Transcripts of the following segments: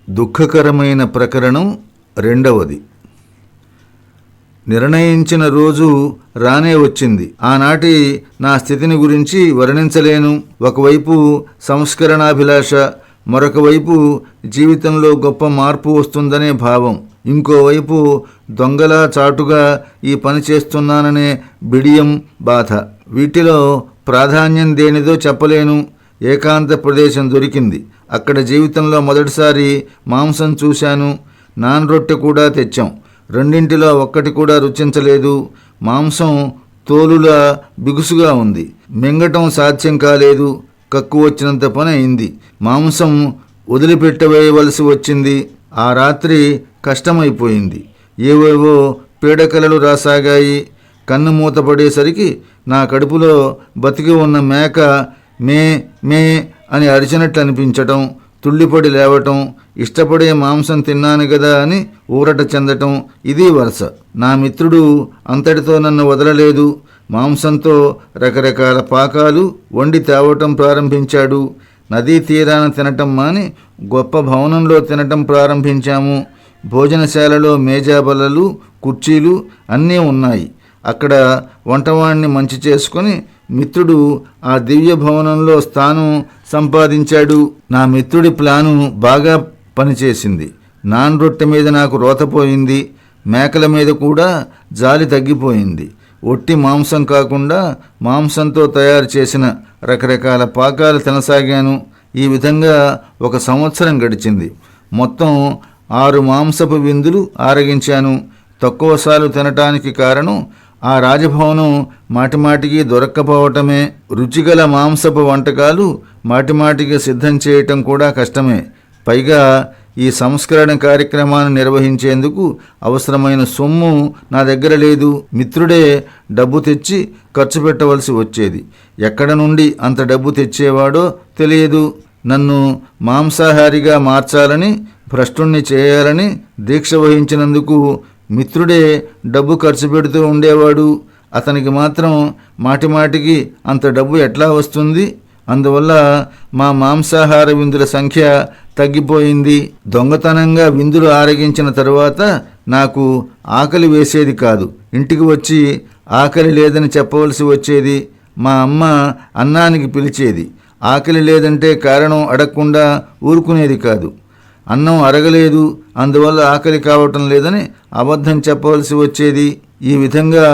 దుఃఖకరమైన ప్రకరణం రెండవది. నిర్ణయించిన రోజు రానే వచ్చింది. ఆనాటి నా స్థితిని గురించి వర్ణించలేను. ఒకవైపు సంస్కరణాభిలాష, మరొక వైపు జీవితంలో గొప్ప మార్పు వస్తుందనే భావం, ఇంకోవైపు దొంగలా చాటుగా ఈ పని చేస్తున్నాననే బిడియం, బాధ. వీటిలో ప్రాధాన్యం దేనిదో చెప్పలేను. ఏకాంత ప్రదేశం దొరికింది. అక్కడ జీవితంలో మొదటిసారి మాంసం చూశాను. నాన్ రొట్టె కూడా తెచ్చాం. రెండింటిలో ఒక్కటి కూడా రుచించలేదు. మాంసం తోలులా బిగుసుగా ఉంది. మింగటం సాధ్యం కాలేదు. కక్కు వచ్చినంత పని అయింది. మాంసం వదిలిపెట్టవేయవలసి వచ్చింది. ఆ రాత్రి కష్టమైపోయింది. ఏవేవో పీడకలలు రాసాగాయి. కన్ను మూతపడేసరికి నా కడుపులో బతికి ఉన్న మేక మే మే అని అరిచినట్లు అనిపించటం, తుళ్ళిపడి లేవటం, ఇష్టపడే మాంసం తిన్నాను కదా అని ఊరట చెందటం, ఇది వరుస. నా మిత్రుడు అంతటితో నన్ను వదలలేదు. మాంసంతో రకరకాల పాకాలు వండి తేవటం ప్రారంభించాడు. నదీ తీరాన తినటం మాని గొప్ప భవనంలో తినటం ప్రారంభించాము. భోజనశాలలో మేజాబల్లలు, కుర్చీలు అన్నీ ఉన్నాయి. అక్కడ వంటవాణ్ణి మంచి చేసుకుని మిత్రుడు ఆ దివ్య భవనంలో స్థానం సంపాదించాడు. నా మిత్రుడి ప్లాను బాగా పనిచేసింది. నాన్ రొట్టె మీద నాకు రోతపోయింది. మేకల మీద కూడా జాలి తగ్గిపోయింది. ఒట్టి మాంసం కాకుండా మాంసంతో తయారు చేసిన రకరకాల పాకాలు తినసాగాను. ఈ విధంగా 1 సంవత్సరం గడిచింది. మొత్తం 6 మాంసపు విందులు ఆరగించాను. తక్కువసార్లు తినటానికి కారణం ఆ రాజభవనం మాటిమాటికి దొరక్కపోవటమే. రుచిగల మాంసపు వంటకాలు మాటిమాటికి సిద్ధం చేయటం కూడా కష్టమే. పైగా ఈ సంస్కరణ కార్యక్రమాన్ని నిర్వహించేందుకు అవసరమైన సొమ్ము నా దగ్గర లేదు. మిత్రుడే డబ్బు తెచ్చి ఖర్చు పెట్టవలసి వచ్చేది. ఎక్కడ నుండి అంత డబ్బు తెచ్చేవాడో తెలియదు. నన్ను మాంసాహారిగా మార్చాలని, భ్రష్టుణ్ణి చేయాలని దీక్ష వహించినందుకు మిత్రుడే డబ్బు ఖర్చు పెడుతూ ఉండేవాడు. అతనికి మాత్రం మాటిమాటికి అంత డబ్బు ఎట్లా వస్తుంది? అందువల్ల మా మాంసాహార విందుల సంఖ్య తగ్గిపోయింది. దొంగతనంగా విందులు ఆరగించిన తరువాత నాకు ఆకలి వేసేది కాదు. ఇంటికి వచ్చి ఆకలి లేదని చెప్పవలసి వచ్చేది. మా అమ్మ అన్నానికి పిలిచేది. ఆకలి లేదంటే కారణం అడగకుండా ఊరుకునేది కాదు. అన్నం అరగలేదు, అందువల్ల ఆకలి కావటం లేదని అబద్ధం చెప్పవలసి వచ్చేది. ఈ విధంగా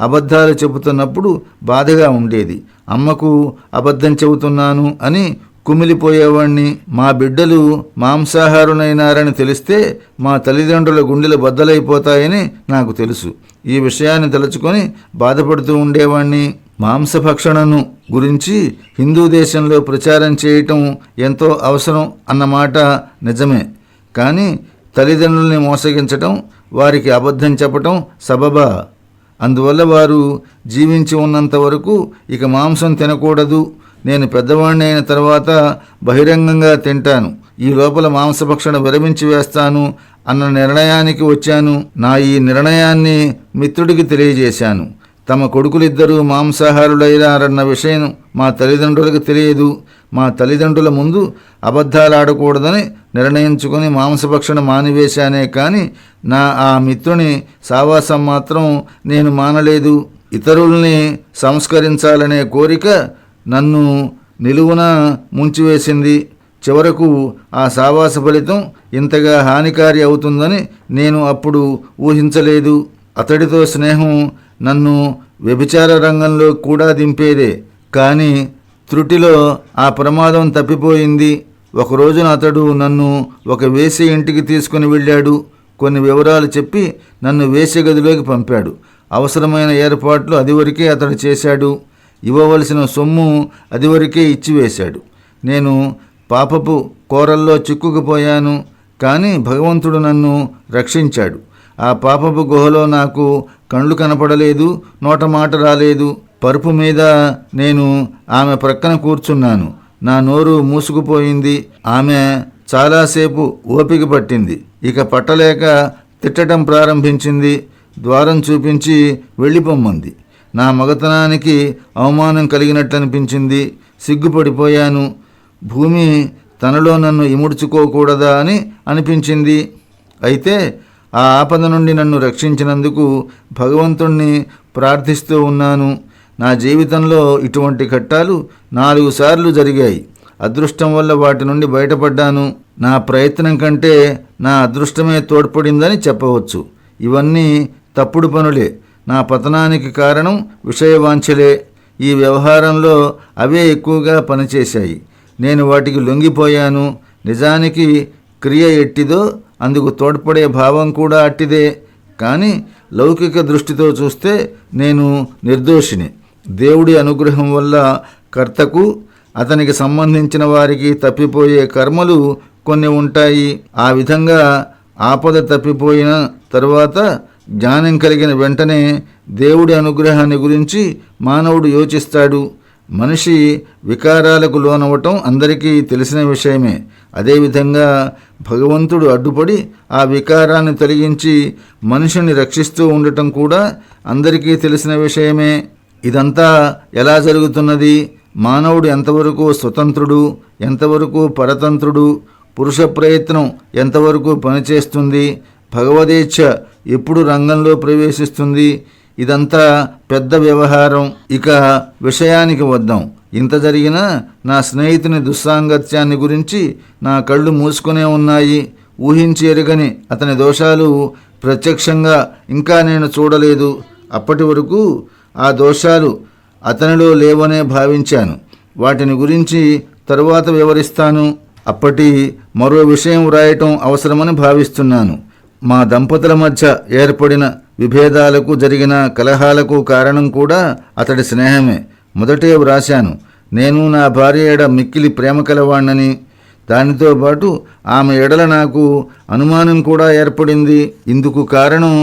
అబద్ధాలు చెబుతున్నప్పుడు బాధగా ఉండేది. అమ్మకు అబద్ధం చెబుతున్నాను అని కుమిలిపోయేవాణ్ణి. మా బిడ్డలు మాంసాహారునైనారని తెలిస్తే మా తల్లిదండ్రుల గుండెలు బద్దలైపోతాయని నాకు తెలుసు. ఈ విషయాన్ని తలుచుకొని బాధపడుతూ ఉండేవాణ్ణి. మాంసభక్షణను గురించి హిందూ దేశంలో ప్రచారం చేయటం ఎంతో అవసరం అన్నమాట నిజమే. కానీ తల్లిదండ్రుల్ని మోసగించటం, వారికి అబద్ధం చెప్పటం సబబా? అందువల్ల వారు జీవించి ఉన్నంత వరకు ఇక మాంసం తినకూడదు. నేను పెద్దవాణ్ణి అయిన తర్వాత బహిరంగంగా తింటాను. ఈ లోపల మాంసభక్షణ విరమించి వేస్తాను అన్న నిర్ణయానికి వచ్చాను. నా ఈ నిర్ణయాన్ని మిత్రుడికి తెలియజేశాను. తమ కొడుకులిద్దరూ మాంసాహారులైనారన్న విషయం మా తల్లిదండ్రులకు తెలియదు. మా తల్లిదండ్రుల ముందు అబద్ధాలాడకూడదని నిర్ణయించుకుని మాంసభక్షణ మానివేశానే కానీ నా ఆ మిత్రుని సావాసం మాత్రం నేను మానలేదు. ఇతరుల్ని సంస్కరించాలనే కోరిక నన్ను నిలువున ముంచివేసింది. చివరకు ఆ సావాస ఫలితం ఇంతగా హానికారి అవుతుందని నేను అప్పుడు ఊహించలేదు. అతడితో స్నేహం నన్ను వ్యభిచార రంగంలో కూడా దింపేదే. కానీ త్రుటిలో ఆ ప్రమాదం తప్పిపోయింది. ఒకరోజున అతడు నన్ను ఒక వేశ్య ఇంటికి తీసుకుని వెళ్ళాడు. కొన్ని వివరాలు చెప్పి నన్ను వేశ్య గదిలోకి పంపాడు. అవసరమైన ఏర్పాట్లు అదివరకే అతడు చేశాడు. ఇవ్వవలసిన సొమ్ము అదివరకే ఇచ్చివేశాడు. నేను పాపపు కోరల్లో చిక్కుకుపోయాను. కానీ భగవంతుడు నన్ను రక్షించాడు. ఆ పాపపు గుహలో నాకు కళ్ళు కనపడలేదు, నోట మాట రాలేదు. పరుపు మీద నేను ఆమె ప్రక్కన కూర్చున్నాను. నా నోరు మూసుకుపోయింది. ఆమె చాలాసేపు ఓపిక పట్టింది. ఇక పట్టలేక తిట్టడం ప్రారంభించింది. ద్వారం చూపించి వెళ్ళిపోమ్మంది. నా మగతనానికి అవమానం కలిగినట్లనిపించింది. సిగ్గుపడిపోయాను. భూమి తనలో నన్ను ఇముడ్చుకోకూడదా అని అనిపించింది. అయితే ఆ ఆపద నుండి నన్ను రక్షించినందుకు భగవంతుణ్ణి ప్రార్థిస్తూ ఉన్నాను. నా జీవితంలో ఇటువంటి ఘట్టాలు 4 సార్లు జరిగాయి. అదృష్టం వల్ల వాటి నుండి బయటపడ్డాను. నా ప్రయత్నం కంటే నా అదృష్టమే తోడ్పడిందని చెప్పవచ్చు. ఇవన్నీ తప్పుడు పనులే. నా పతనానికి కారణం విషయవాంఛలే. ఈ వ్యవహారంలో అవే ఎక్కువగా పనిచేశాయి. నేను వాటికి లొంగిపోయాను. నిజానికి క్రియ ఎట్టిదో అందుకు తోడ్పడే భావం కూడా అట్టిదే. కానీ లౌకిక దృష్టితో చూస్తే నేను నిర్దోషిని. దేవుడి అనుగ్రహం వల్ల కర్తకు, అతనికి సంబంధించిన వారికి తప్పిపోయే కర్మలు కొన్ని ఉంటాయి. ఆ విధంగా ఆపద తప్పిపోయిన తరువాత జ్ఞానం కలిగిన వెంటనే దేవుడి అనుగ్రహాన్ని గురించి మానవుడు యోచిస్తాడు. మనిషి వికారాలకు లోనవటం అందరికీ తెలిసిన విషయమే. అదేవిధంగా భగవంతుడు అడ్డుపడి ఆ వికారాన్ని తొలగించి మనిషిని రక్షిస్తూ ఉండటం కూడా అందరికీ తెలిసిన విషయమే. ఇదంతా ఎలా జరుగుతున్నది? మానవుడు ఎంతవరకు స్వతంత్రుడు, ఎంతవరకు పరతంత్రుడు, పురుష ప్రయత్నం ఎంతవరకు పనిచేస్తుంది, భగవదేచ్ఛ ఎప్పుడు రంగంలో ప్రవేశిస్తుంది? ఇదంతా పెద్ద వ్యవహారం. ఇక విషయానికి వద్దాం. ఇంత జరిగినా నా స్నేహితుని దుస్సాంగత్యాన్ని గురించి నా కళ్ళు మూసుకునే ఉన్నాయి. ఊహించి ఎరుగని అతని దోషాలు ప్రత్యక్షంగా ఇంకా నేను చూడలేదు. అప్పటి వరకు ఆ దోషాలు అతనిలో లేవనే భావించాను. వాటిని గురించి తరువాత వివరిస్తాను. అప్పటి మరో విషయం వ్రాయటం అవసరమని భావిస్తున్నాను. మా దంపతుల మధ్య ఏర్పడిన విభేదాలకు, జరిగిన కలహాలకు కారణం కూడా అతడి స్నేహమే. మొదటే వ్రాశాను, నేను నా భార్య ఎడ మిక్కిలి ప్రేమ కలవాణ్ణని. దానితో పాటు ఆమె ఎడల నాకు అనుమానం కూడా ఏర్పడింది. ఇందుకు కారణం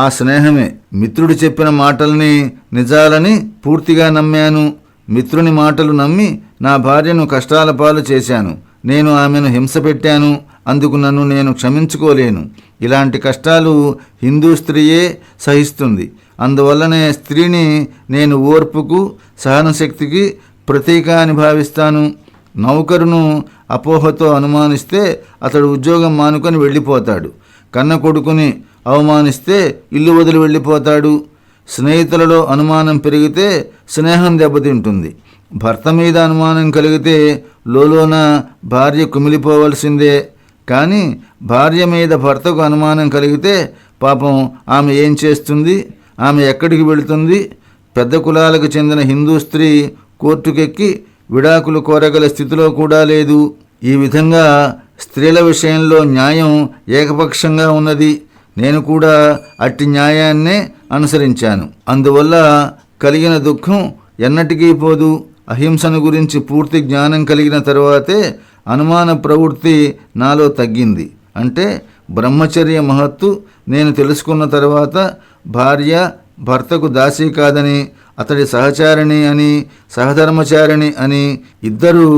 ఆ స్నేహమే. మిత్రుడు చెప్పిన మాటల్ని నిజాలని పూర్తిగా నమ్మాను. మిత్రుని మాటలు నమ్మి నా భార్యను కష్టాల పాలు చేశాను. నేను ఆమెను హింస పెట్టాను. అందుకు నన్ను నేను క్షమించుకోలేను. ఇలాంటి కష్టాలు హిందూ స్త్రీయే సహిస్తుంది. అందువల్లనే స్త్రీని నేను ఓర్పుకు, సహనశక్తికి ప్రతీక అని భావిస్తాను. నౌకరును అపోహతో అనుమానిస్తే అతడు ఉద్యోగం మానుకొని వెళ్ళిపోతాడు. కన్న కొడుకుని అవమానిస్తే ఇల్లు వదిలి వెళ్ళిపోతాడు. స్నేహితులలో అనుమానం పెరిగితే స్నేహం దెబ్బతింటుంది. భర్త మీద అనుమానం కలిగితే లోలోన భార్య కుమిలిపోవలసిందే. కానీ భార్య మీద భర్తకు అనుమానం కలిగితే పాపం ఆమె ఏం చేస్తుంది? ఆమె ఎక్కడికి వెళుతుంది? పెద్ద కులాలకు చెందిన హిందూ స్త్రీ కోర్టుకెక్కి విడాకులు కోరగల స్థితిలో కూడా లేదు. ఈ విధంగా స్త్రీల విషయంలో న్యాయం ఏకపక్షంగా ఉన్నది. నేను కూడా అట్టి న్యాయాన్నే అనుసరించాను. అందువల్ల కలిగిన దుఃఖం ఎన్నటికీ పోదు. అహింసను గురించి పూర్తి జ్ఞానం కలిగిన తరువాతే అనుమాన ప్రవృత్తి నాలో తగ్గింది. అంటే బ్రహ్మచర్య మహత్తు నేను తెలుసుకున్న తర్వాత భార్య భర్తకు దాసీ కాదని, అతడి సహచారిణి అని, సహధర్మచారిణి అని, ఇద్దరూ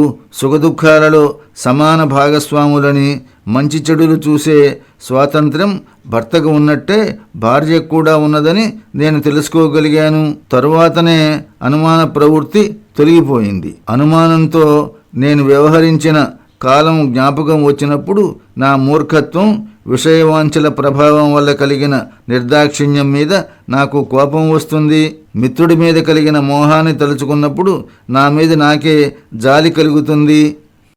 సుఖదుఖాలలో సమాన భాగస్వాములని, మంచి చెడులు చూసే స్వాతంత్ర్యం భర్తకు ఉన్నట్టే భార్యకు కూడా ఉన్నదని నేను తెలుసుకోగలిగాను. తరువాతనే అనుమాన ప్రవృత్తి తొలగిపోయింది. అనుమానంతో నేను వ్యవహరించిన కాలం జ్ఞాపకం వచ్చినప్పుడు నా మూర్ఖత్వం, విషయవాంఛల ప్రభావం వల్ల కలిగిన నిర్దాక్షిణ్యం మీద నాకు కోపం వస్తుంది. మిత్రుడి మీద కలిగిన మోహాన్ని తలుచుకున్నప్పుడు నా మీద నాకే జాలి కలుగుతుంది.